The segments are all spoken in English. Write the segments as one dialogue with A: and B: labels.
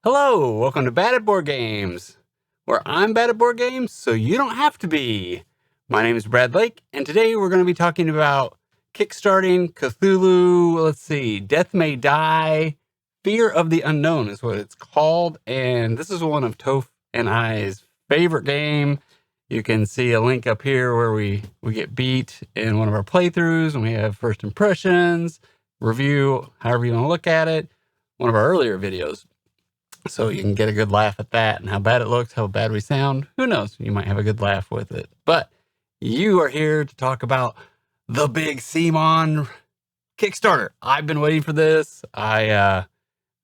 A: Hello, welcome to Bad at Board Games, where I'm bad at board games, so you don't have to be. My name is Brad Lake, and today we're going to be talking about kickstarting Cthulhu, Death May Die, Fear of the Unknown is what it's called, and this is one of Toph and I's favorite game. You can see a link up here where we get beat in one of our playthroughs, and we have first impressions, review, however you want to look at it, one of our earlier videos. So you can get a good laugh at that and how bad it looks, how bad we sound. Who knows? You might have a good laugh with it. But you are here to talk about the big Cmon Kickstarter. I've been waiting for this. I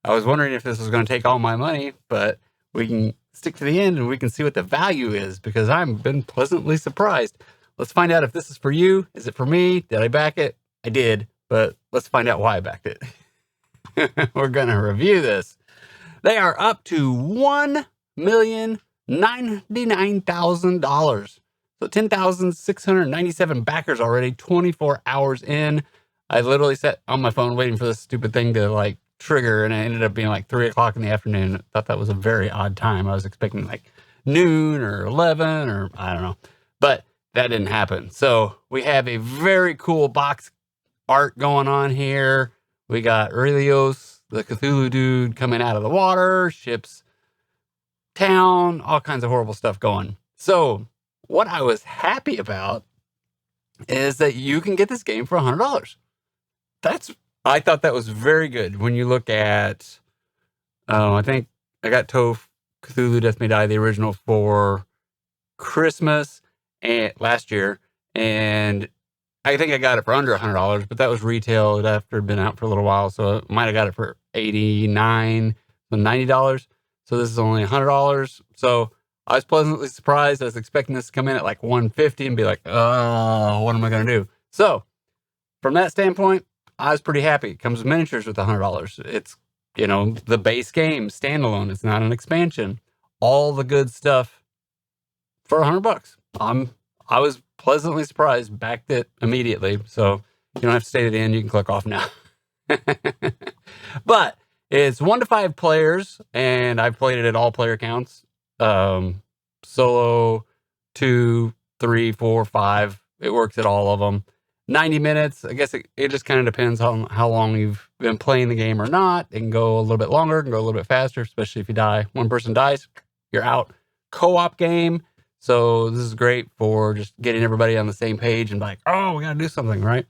A: was wondering if this was going to take all my money, but we can stick to the end and we can see what the value is because I've been pleasantly surprised. Let's find out if this is for you. Is it for me? Did I back it? I did, but let's find out why I backed it. We're going to review this. They are up to $1,099,000. So 10,697 backers already, 24 hours in. I literally sat on my phone waiting for this stupid thing to trigger, and it ended up being 3 o'clock in the afternoon. I thought that was a very odd time. I was expecting noon or 11 or I don't know, but that didn't happen. So we have a very cool box art going on here. We got Relic, the Cthulhu dude, coming out of the water, ships town, all kinds of horrible stuff going. So what I was happy about is that you can get this game for $100. I thought that was very good. When you look at, I think I got Toph Cthulhu Death May Die, the original, for Christmas and last year, and I think I got it for under $100, but that was retail after it had been out for a little while, so I might have got it for $89, so $90. So this is only $100. So I was pleasantly surprised. I was expecting this to come in at $150 and be oh, what am I going to do? So from that standpoint, I was pretty happy. It comes with miniatures with $100. It's, the base game, standalone. It's not an expansion. All the good stuff for $100. I was pleasantly surprised, backed it immediately. So you don't have to stay to the end. You can click off now. But it's 1 to 5 players, and I've played it at all player counts. Solo, 2, 3, 4, 5. It works at all of them. 90 minutes. I guess it just kind of depends on how long you've been playing the game or not. It can go a little bit longer, it can go a little bit faster, especially if you die. One person dies, you're out. Co-op game. So this is great for just getting everybody on the same page and we got to do something, right?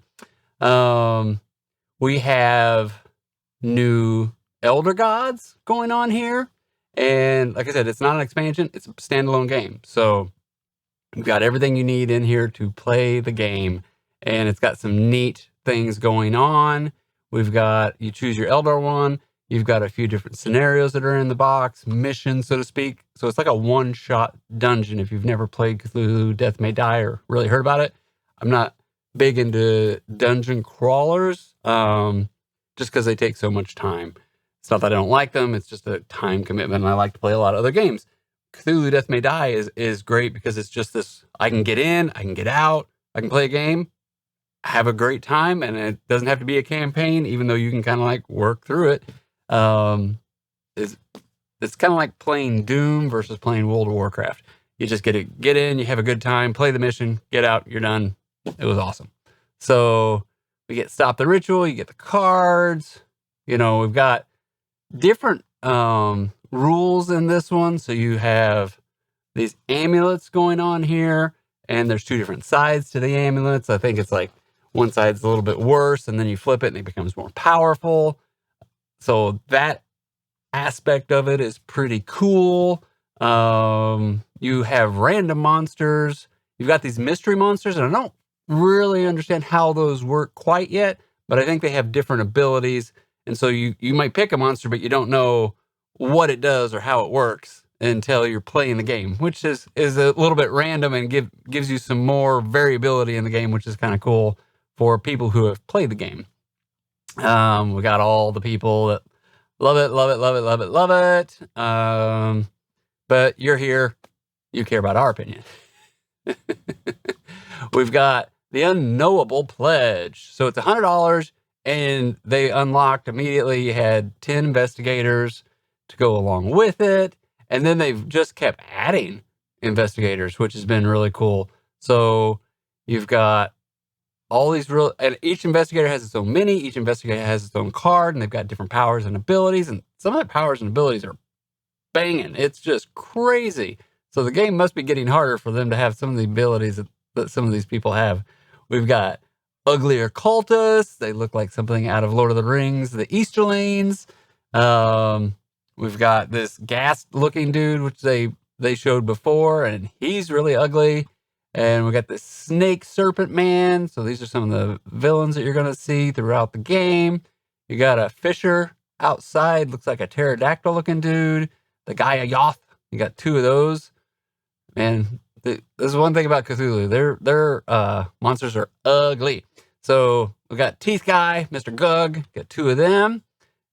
A: We have new Elder Gods going on here. And like I said, it's not an expansion. It's a standalone game. So you've got everything you need in here to play the game. And it's got some neat things going on. We've got, you choose your Elder one. You've got a few different scenarios that are in the box, missions, so to speak. So it's like a one-shot dungeon if you've never played Cthulhu Death May Die or really heard about it. I'm not big into dungeon crawlers just because they take so much time. It's not that I don't like them. It's just a time commitment, and I like to play a lot of other games. Cthulhu Death May Die is great because it's just this, I can get in, I can get out, I can play a game, have a great time, and it doesn't have to be a campaign, even though you can kind of work through it. It's kind of like playing Doom versus playing World of Warcraft. You just get in, you have a good time, play the mission, get out, you're done. It was awesome. So we get Stop the Ritual, you get the cards, we've got different rules in this one. So you have these amulets going on here, and there's 2 different sides to the amulets. I think it's one side's a little bit worse, and then you flip it and it becomes more powerful. So that aspect of it is pretty cool. You have random monsters. You've got these mystery monsters, and I don't really understand how those work quite yet, but I think they have different abilities. And so you might pick a monster, but you don't know what it does or how it works until you're playing the game, which is a little bit random and gives you some more variability in the game, which is kind of cool for people who have played the game. We got all the people that love it. But you're here. You care about our opinion. We've got the Unknowable Pledge. So it's $100, and they unlocked immediately. You had 10 investigators, to go along with it. And then they've just kept adding investigators, which has been really cool. So you've got all these and each investigator has its own mini, each investigator has its own card, and they've got different powers and abilities. And some of the powers and abilities are banging. It's just crazy. So the game must be getting harder for them to have some of the abilities that some of these people have. We've got uglier cultists. They look like something out of Lord of the Rings. The Easterlings. We've got this ghast-looking dude, which they showed before, and he's really ugly. And we got this snake serpent man. So these are some of the villains that you're going to see throughout the game. You got a fisher outside, looks like a pterodactyl looking dude. The guy Yoth, you got 2 of those. And this is one thing about Cthulhu. Their monsters are ugly. So we got Teeth Guy, Mr. Gug, got 2 of them.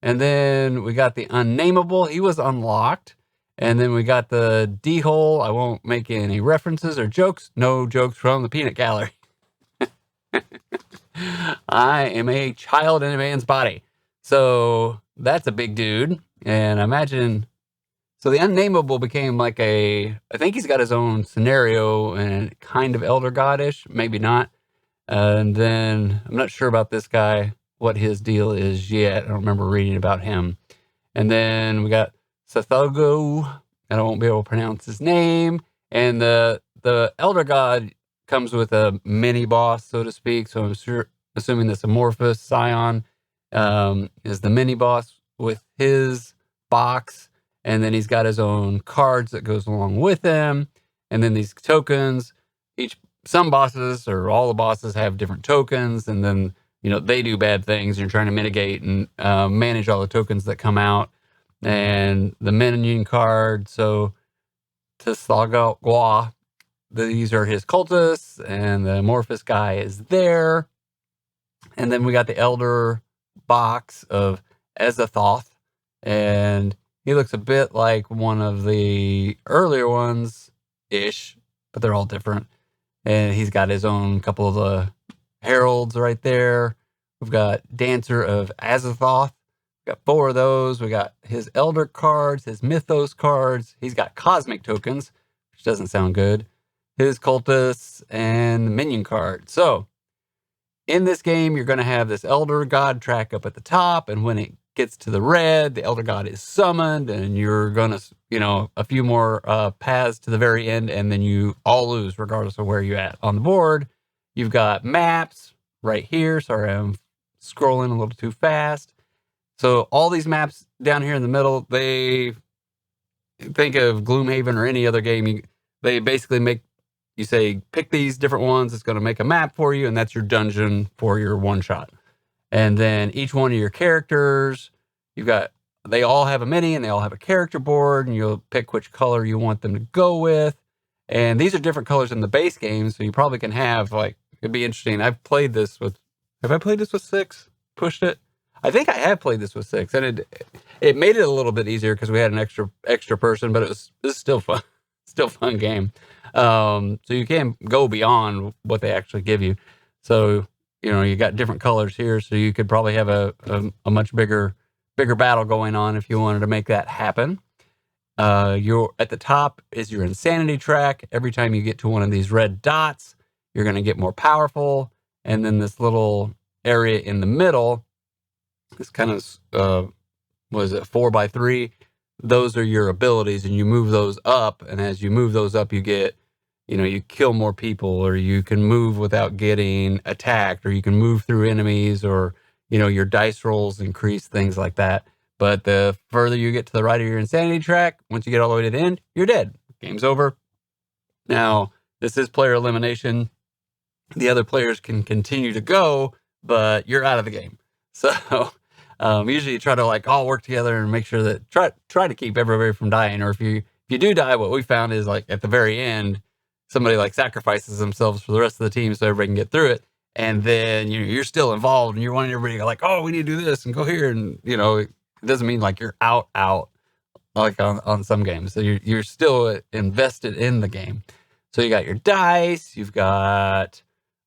A: And then we got the Unnameable. He was unlocked. And then we got the D-Hole. I won't make any references or jokes. No jokes from the peanut gallery. I am a child in a man's body. So that's a big dude. And I imagine... So the Unnameable became like I think he's got his own scenario and kind of Elder God-ish. Maybe not. And then I'm not sure about this guy, what his deal is yet. I don't remember reading about him. And then we got Sathogo. I won't be able to pronounce his name. And the Elder God comes with a mini boss, so to speak. So I'm assuming this Amorphous Scion is the mini boss with his box. And then he's got his own cards that goes along with him. And then these tokens, some bosses or all the bosses have different tokens. And then, they do bad things. You're trying to mitigate and manage all the tokens that come out. And the minion card. So Tsagwa, these are his cultists. And the Amorphous guy is there. And then we got the Elder box of Ezathoth. And he looks a bit like one of the earlier ones-ish, but they're all different. And he's got his own couple of the heralds right there. We've got Dancer of Azathoth. We've got 4 of those. We got his Elder cards, his Mythos cards. He's got Cosmic tokens, which doesn't sound good. His cultists and the minion card. So, in this game, you're going to have this Elder God track up at the top, and when it gets to the red, the Elder God is summoned, and you're gonna, a few more paths to the very end, and then you all lose regardless of where you're at on the board. You've got maps right here. Sorry, I'm scrolling a little too fast. So all these maps down here in the middle, they think of Gloomhaven or any other game. They basically make you say, pick these different ones. It's going to make a map for you, and that's your dungeon for your one shot. And then each one of your characters, they all have a mini and they all have a character board, and you'll pick which color you want them to go with. And these are different colors in the base game, so you probably can have, it'd be interesting. Have I played this with 6? Pushed it? I think I have played this with 6, and it made it a little bit easier because we had an extra person, but it was still fun. Still fun game. So you can go beyond what they actually give you. So, you got different colors here, so you could probably have a much bigger battle going on if you wanted to make that happen. At the top is your insanity track. Every time you get to one of these red dots, you're going to get more powerful. And then this little area in the middle, this kind of, 4x3? Those are your abilities, and you move those up. And as you move those up, you get, you kill more people, or you can move without getting attacked, or you can move through enemies, or, your dice rolls increase, things like that. But the further you get to the right of your insanity track, once you get all the way to the end, you're dead. Game's over. Now, this is player elimination. The other players can continue to go, but you're out of the game. So usually you try to all work together and make sure that try to keep everybody from dying. Or if you do die, what we found is at the very end, somebody sacrifices themselves for the rest of the team so everybody can get through it. And then you're still involved, and you're wanting everybody to go oh, we need to do this and go here. And it doesn't mean you're out on some games. So you're still invested in the game. So you got your dice, you've got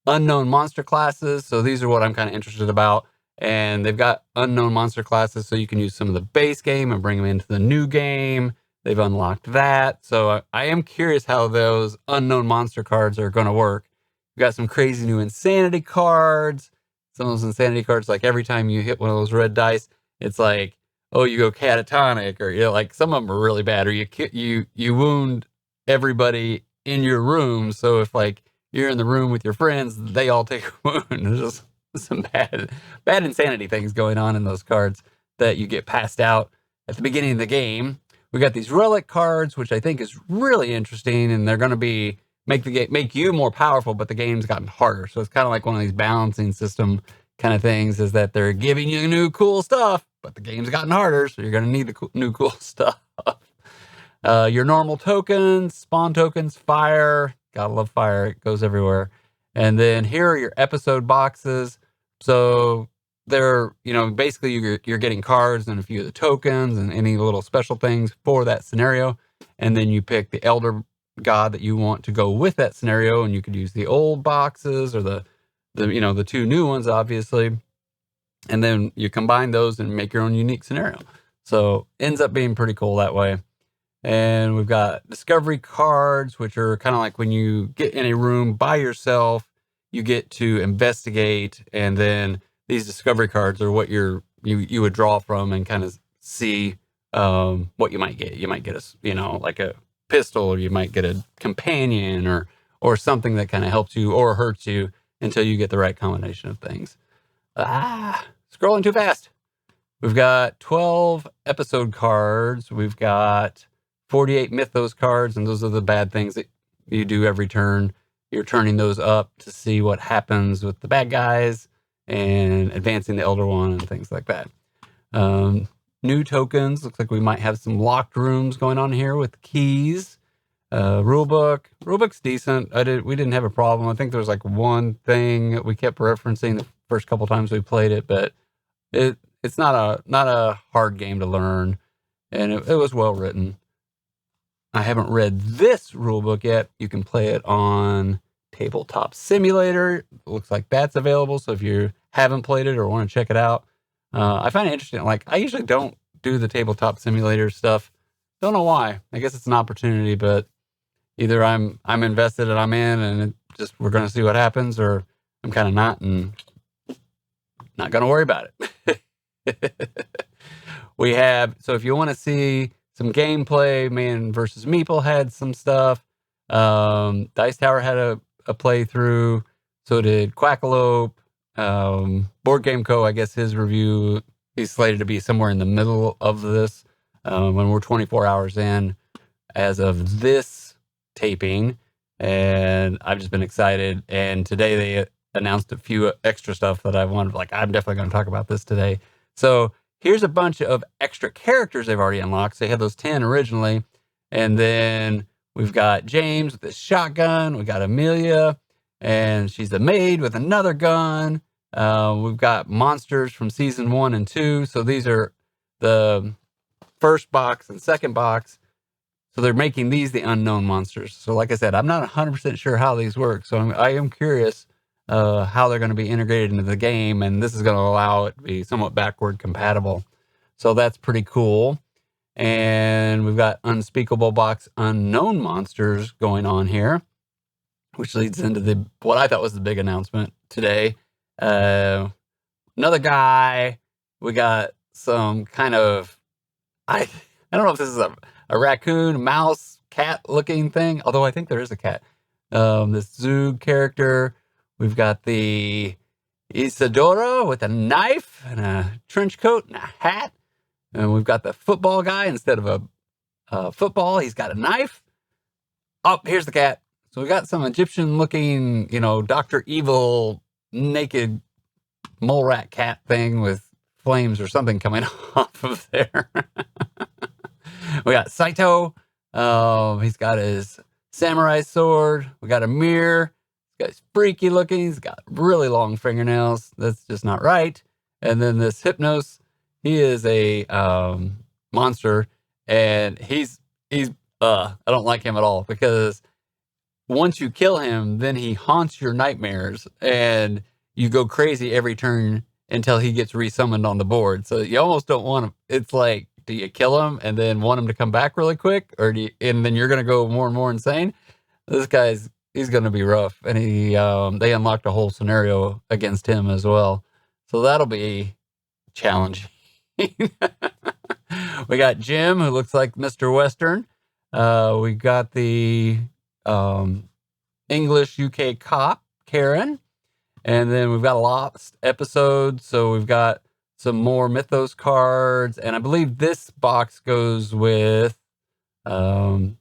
A: unknown monster classes. So these are what I'm kind of interested about. and they've got unknown monster classes, so you can use some of the base game and bring them into the new game. They've unlocked that. So I am curious how those unknown monster cards are going to work. We've got some crazy new Insanity cards. Some of those Insanity cards, like every time you hit one of those red dice, it's like, oh, you go catatonic, or, you know, like some of them are really bad, or you wound everybody in your room. So if like you're in the room with your friends, they all take a wound. There's just some bad Insanity things going on in those cards that you get passed out at the beginning of the game. We got these Relic cards, which I think is really interesting, and they're going to be make you more powerful, but the game's gotten harder. So it's kind of like one of these balancing system kind of things, is that they're giving you new cool stuff, but the game's gotten harder, so you're going to need the new cool stuff. Your normal tokens, spawn tokens, fire. Gotta love fire. It goes everywhere. And then here are your episode boxes. So they're, you know, basically you're getting cards and a few of the tokens and any little special things for that scenario. And then you pick the Elder God that you want to go with that scenario. And you could use the old boxes or the you know, the two new ones, obviously. And then you combine those and make your own unique scenario. So ends up being pretty cool that way. And we've got discovery cards, which are kind of like when you get in a room by yourself, you get to investigate, and then these discovery cards are what you would draw from and kind of see what you might get. You might get like a pistol, or you might get a companion, or something that kind of helps you or hurts you until you get the right combination of things. Scrolling too fast. We've got 12 episode cards. We've got 48 Mythos cards, and those are the bad things that you do every turn. You're turning those up to see what happens with the bad guys and advancing the Elder one and things like that. New tokens. Looks like we might have some locked rooms going on here with keys. Rulebook. Rulebook's decent. We didn't have a problem. I think there was like one thing that we kept referencing the first couple times we played it, but it's not a hard game to learn, and it was well written. I haven't read this rulebook yet. You can play it on Tabletop Simulator. It looks like that's available. So if you haven't played it or want to check it out, I find it interesting. Like, I usually don't do the Tabletop Simulator stuff. Don't know why. I guess it's an opportunity, but either I'm invested and I'm in, and we're going to see what happens, or I'm kind of not, and not going to worry about it. So if you want to see some gameplay, Man vs. Meeple had some stuff. Dice Tower had a playthrough. So did Quackalope. Board Game Co., I guess his review, he's slated to be somewhere in the middle of this when we're 24 hours in as of this taping. And I've just been excited. And today they announced a few extra stuff that I wanted. Like, I'm definitely going to talk about this today. So here's a bunch of extra characters they've already unlocked. So they had those 10 originally. And then we've got James with his shotgun. We got Amelia, and she's a maid with another gun. We've got monsters from season 1 and 2. So these are the first box and second box. So they're making these the unknown monsters. So like I said, I'm not 100% sure how these work. So I am curious how they're going to be integrated into the game, and this is going to allow it to be somewhat backward compatible. So that's pretty cool. And we've got Unspeakable box unknown monsters going on here, which leads into what I thought was the big announcement today. Another guy. We got some kind of, I don't know if this is a raccoon, mouse, cat looking thing, although I think there is a cat. This Zug character. We've got the Isadora with a knife and a trench coat and a hat. And we've got the football guy. Instead of a football, he's got a knife. Oh, here's the cat. So we got some Egyptian-looking, Dr. Evil, naked mole rat cat thing with flames or something coming off of there. We got Saito. He's got his samurai sword. We got a mirror. Guy's freaky looking. He's got really long fingernails. That's just not right. And then this Hypnos, he is a monster, and he's I don't like him at all, because once you kill him, then he haunts your nightmares, and you go crazy every turn until he gets resummoned on the board. So you almost don't want him. It's like, do you kill him and then want him to come back really quick, or and then you're going to go more and more insane? This he's going to be rough, and they unlocked a whole scenario against him as well. So that'll be challenging. We got Jim, who looks like Mr. Western. We got the English UK cop, Karen. And then we've got a lost episode. So we've got some more Mythos cards. And I believe this box goes with Hypnos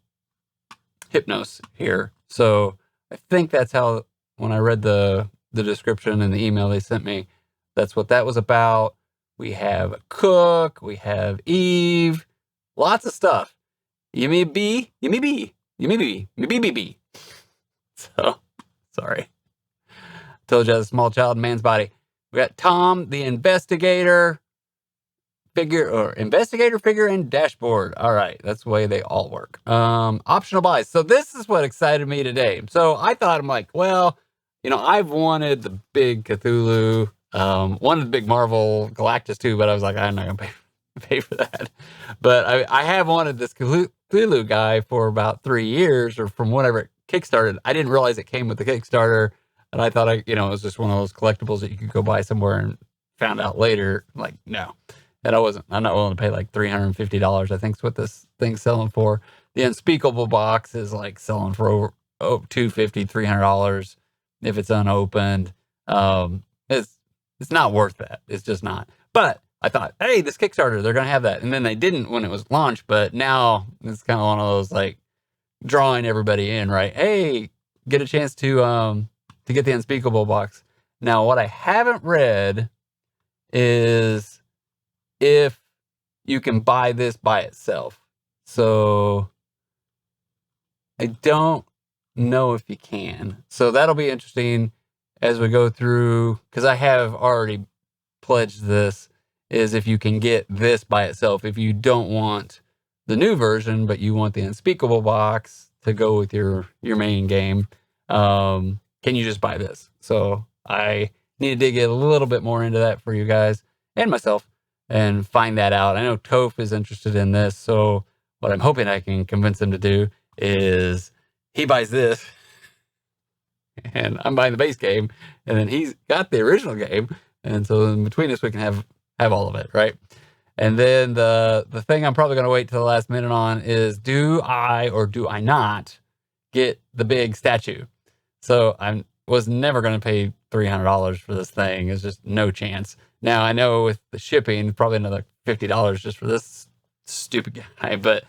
A: here. So I think that's how, when I read the description and the email they sent me, that's what that was about. We have Cook. We have Eve. Lots of stuff. You may be. So, sorry. Told you I was a small child in man's body. We got Tom, the investigator figure, and dashboard. All right, that's the way they all work. Optional buys. So this is what excited me today. So I thought, I'm like, well, I've wanted the big Cthulhu, wanted the big Marvel Galactus too, but I was like, I'm not gonna pay for that. But I have wanted this Cthulhu guy for about 3 years, or from whenever it kickstarted. I didn't realize it came with the Kickstarter. And I thought it was just one of those collectibles that you could go buy somewhere, and found out later, like, no. And I'm not willing to pay like $350, I think is what this thing's selling for. The Unspeakable box is like selling for over $250, $300 if it's unopened. It's not worth that. It's just not. But I thought, hey, this Kickstarter, they're going to have that. And then they didn't when it was launched, but now it's kind of one of those, like, drawing everybody in, right? Hey, get a chance to get the Unspeakable box. Now, what I haven't read is if you can buy this by itself. So I don't know if you can. So that'll be interesting as we go through, because I have already pledged this, is if you can get this by itself. If you don't want the new version, but you want the Unspeakable box to go with your main game, can you just buy this? So I need to dig a little bit more into that for you guys and myself and find that out. I know Toph is interested in this. So what I'm hoping I can convince him to do is he buys this and I'm buying the base game, and then he's got the original game. And so in between us, we can have all of it, right? And then the thing I'm probably going to wait till the last minute on is, do I or do I not get the big statue? So I was never going to pay $300 for this thing. It's just no chance. Now, I know with the shipping, probably another $50 just for this stupid guy, but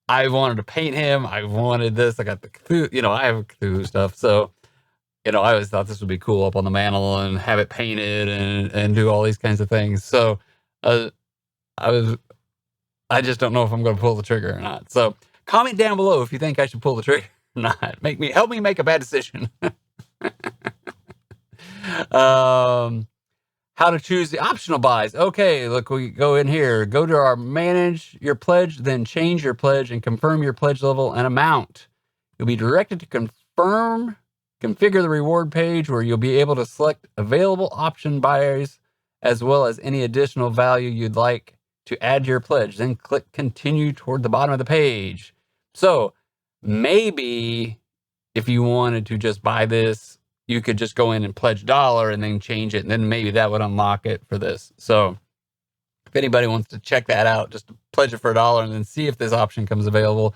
A: I wanted to paint him. I wanted this. I got the Cthulhu, I have Cthulhu stuff. So, I always thought this would be cool up on the mantle and have it painted and do all these kinds of things. So I just don't know if I'm going to pull the trigger or not. So comment down below if you think I should pull the trigger or not. Help me make a bad decision. How to choose the optional buys. Okay, look, we go in here. Go to our manage your pledge, then change your pledge and confirm your pledge level and amount. You'll be directed to configure the reward page, where you'll be able to select available option buys as well as any additional value you'd like to add to your pledge. Then click continue toward the bottom of the page. So maybe if you wanted to just buy this, you could just go in and pledge $1 and then change it. And then maybe that would unlock it for this. So if anybody wants to check that out, just pledge it for $1 and then see if this option comes available.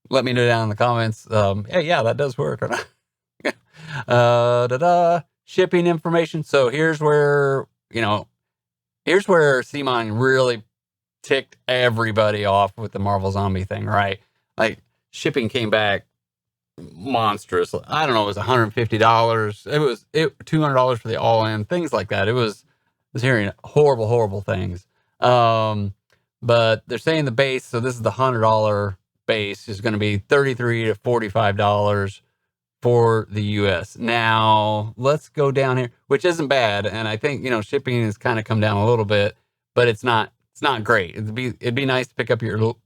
A: Let me know down in the comments. Hey, yeah, that does work or not. Shipping information. So here's where, Cmon really ticked everybody off with the Marvel Zombie thing, right? Like, shipping came back monstrous. I don't know, it was $150. It was $200 for the all-in, things like that. I was hearing horrible things. But they're saying the base, so this is the $100 base, is going to be $33 to $45 for the US. Now, let's go down here, which isn't bad. And I think, shipping has kind of come down a little bit, but it's not great. It'd be nice to pick up your,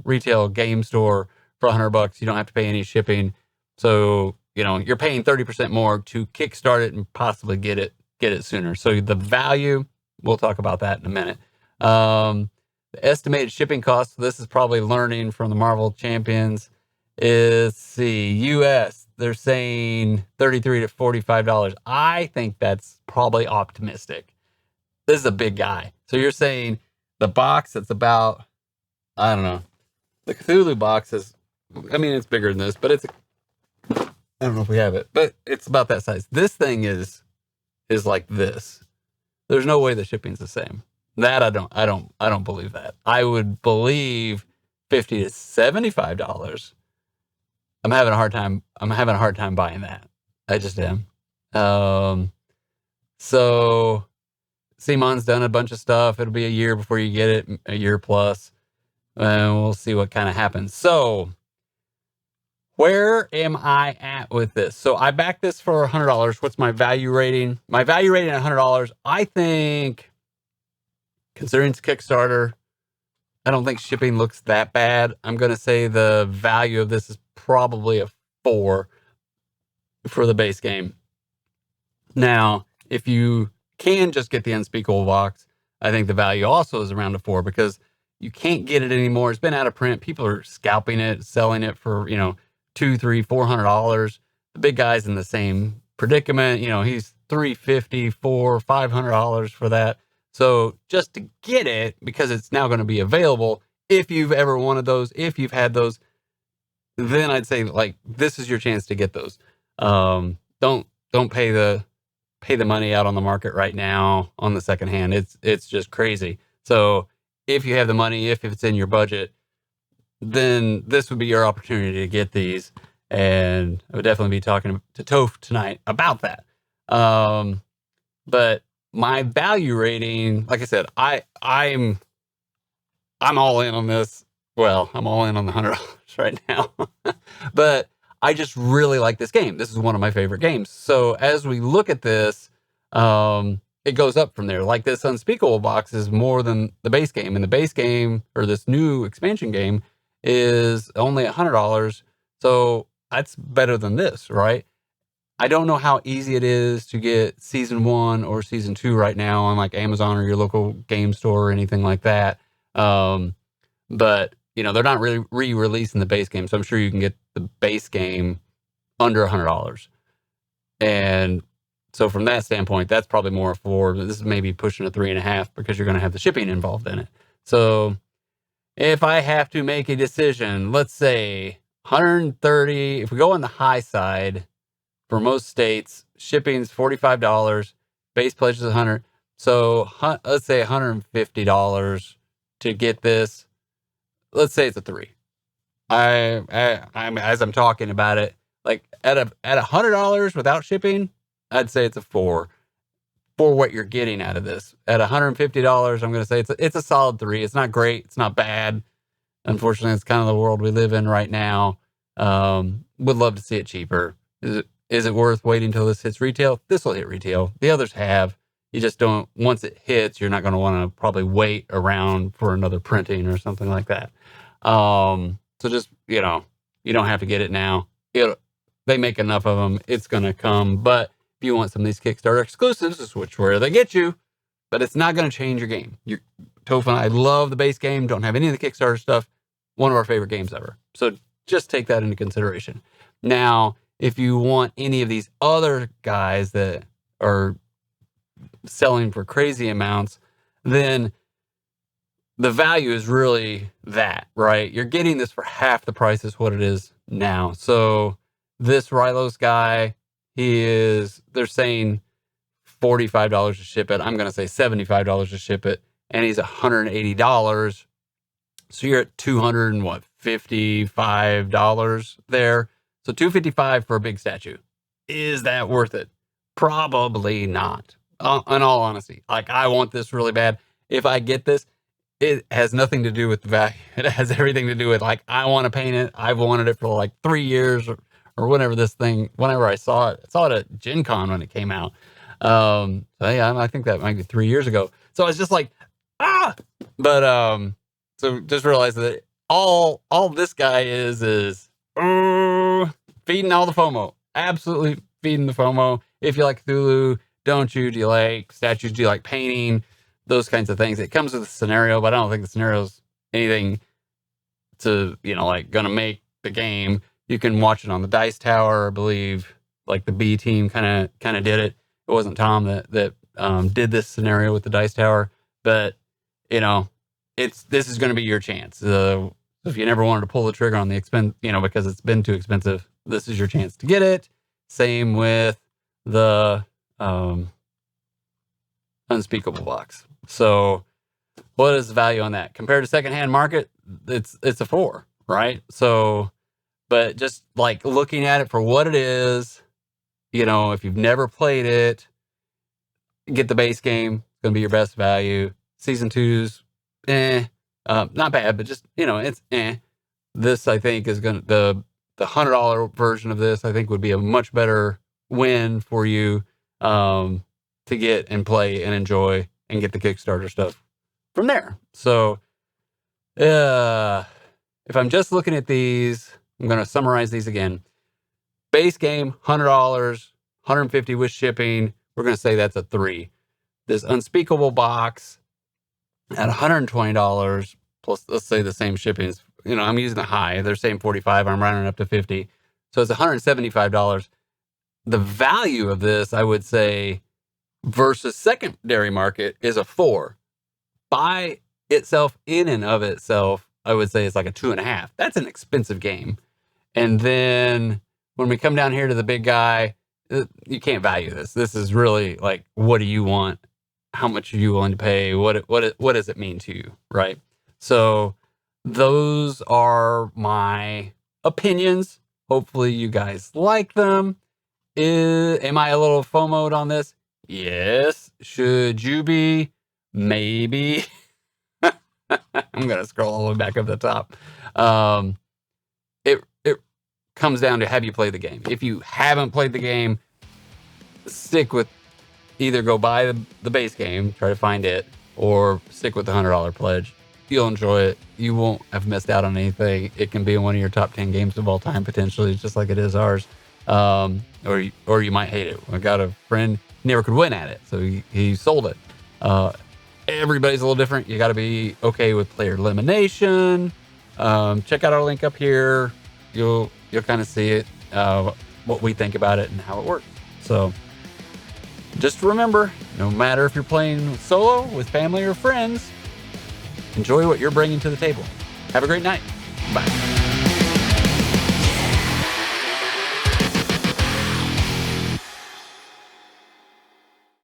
A: retail game store for $100. You don't have to pay any shipping. So, you're paying 30% more to kickstart it and possibly get it sooner. So the value we'll talk about that in a minute. The estimated shipping cost, this is probably learning from the Marvel Champions, is, US, they're saying $33 to $45. I think that's probably optimistic. This is a big guy. So you're saying the box that's about, I don't know, the Cthulhu box is, I mean, it's bigger than this, but it's, I don't know if we have it, but it's about that size. This thing is like this. There's no way the shipping's the same. That I don't believe that. I would believe $50 to $75. I'm having a hard time buying that. I just am. So Cmon's done a bunch of stuff. It'll be a year before you get it, a year plus. And we'll see what kind of happens. So where am I at with this? So I backed this for $100. What's my value rating? My value rating at $100, I think, considering it's Kickstarter, I don't think shipping looks that bad. I'm going to say the value of this is probably a 4 for the base game. Now, if you can just get the Unspeakable box, I think the value also is around a 4 because you can't get it anymore. It's been out of print. People are scalping it, selling it for, $200, $300, $400. The big guy's in the same predicament. He's $350, $400, $500 for that. So just to get it, because it's now going to be available, if you've ever wanted those, if you've had those, then I'd say this is your chance to get those. Don't pay the money out on the market right now on the second hand. It's just crazy. So if you have the money, if it's in your budget, then this would be your opportunity to get these. And I would definitely be talking to Toph tonight about that. But my value rating, like I said, I'm all in on this. Well, I'm all in on the $100 right now. But I just really like this game. This is one of my favorite games. So as we look at this, it goes up from there. Like this Unspeakable box is more than the base game. And the base game, or this new expansion game, is only $100. So that's better than this, right? I don't know how easy it is to get season 1 or season 2 right now on like Amazon or your local game store or anything like that. But they're not really re-releasing the base game, so I'm sure you can get the base game under $100. And so from that standpoint, that's probably more a 4. This is maybe pushing a 3.5 because you're going to have the shipping involved in it. So if I have to make a decision, let's say 130, if we go on the high side, for most states, shipping's $45, base pledge is $100. So let's say $150 to get this. Let's say it's a 3. I'm as I'm talking about it, like at $100 without shipping, I'd say it's a 4 for what you're getting out of this. At $150, I'm going to say it's a solid 3. It's not great. It's not bad. Unfortunately, it's kind of the world we live in right now. Would love to see it cheaper. Is it worth waiting until this hits retail? This will hit retail. The others have. You just don't, once it hits, you're not going to want to probably wait around for another printing or something like that. So just, you don't have to get it now. They make enough of them. It's going to come. But if you want some of these Kickstarter exclusives, this is where they get you. But it's not going to change your game. Toph and I love the base game. Don't have any of the Kickstarter stuff. One of our favorite games ever. So just take that into consideration. Now, if you want any of these other guys that are selling for crazy amounts, then the value is really that, right? You're getting this for half the price is what it is now. So this Rylos guy, they're saying $45 to ship it. I'm going to say $75 to ship it. And he's $180. So you're at $255 there. So $255 for a big statue. Is that worth it? Probably not. In all honesty, I want this really bad. If I get this, it has nothing to do with the value. It has everything to do with I want to paint it. I've wanted it for 3 years or whenever I saw it. I saw it at Gen Con when it came out. So yeah, I think that might be 3 years ago. So I was just but so just realize that all this guy is feeding all the FOMO. Absolutely feeding the FOMO. If you like Cthulhu, don't you? Do you like statues? Do you like painting? those kinds of things. It comes with a scenario, but I don't think the scenario's anything to, like going to make the game. You can watch it on the Dice Tower, I believe. Like the B team kind of did it. It wasn't Tom that did this scenario with the Dice Tower, but this is going to be your chance. If you never wanted to pull the trigger on the expense, because it's been too expensive, this is your chance to get it. Same with the Unspeakable box. So what is the value on that compared to secondhand market? It's a 4, right? So, but just like looking at it for what it is, if you've never played it, get the base game. It's going to be your best value. Season 2's not bad, but just, it's This, I think, is going to, the $100 version of this, I think, would be a much better win for you to get and play and enjoy and get the Kickstarter stuff from there. So, if I'm just looking at these, I'm going to summarize these again. Base game, $100, $150 with shipping. We're going to say that's a 3. This Unspeakable box at $120 plus, let's say the same shipping is, I'm using the high. They're saying 45. I'm rounding up to 50. So it's $175. The value of this, I would say, versus secondary market is a 4. By itself, in and of itself, I would say it's like a 2.5. That's an expensive game. And then when we come down here to the big guy, you can't value this. This is really like, what do you want? How much are you willing to pay? What does it mean to you, right? So those are my opinions. Hopefully you guys like them. Am I a little FOMO'd on this? Yes. Should you be? Maybe. I'm going to scroll all the way back up the top. It comes down to, have you played the game? If you haven't played the game, stick with, either go buy the base game, try to find it, or stick with the $100 pledge. You'll enjoy it. You won't have missed out on anything. It can be one of your top 10 games of all time, potentially, just like it is ours. Or you might hate it. I got a friend, he never could win at it, so he sold it. Everybody's a little different. You got to be okay with player elimination. Check out our link up here. You'll kind of see it, what we think about it and how it works. So just remember, no matter if you're playing solo, with family, or friends, enjoy what you're bringing to the table. Have a great night.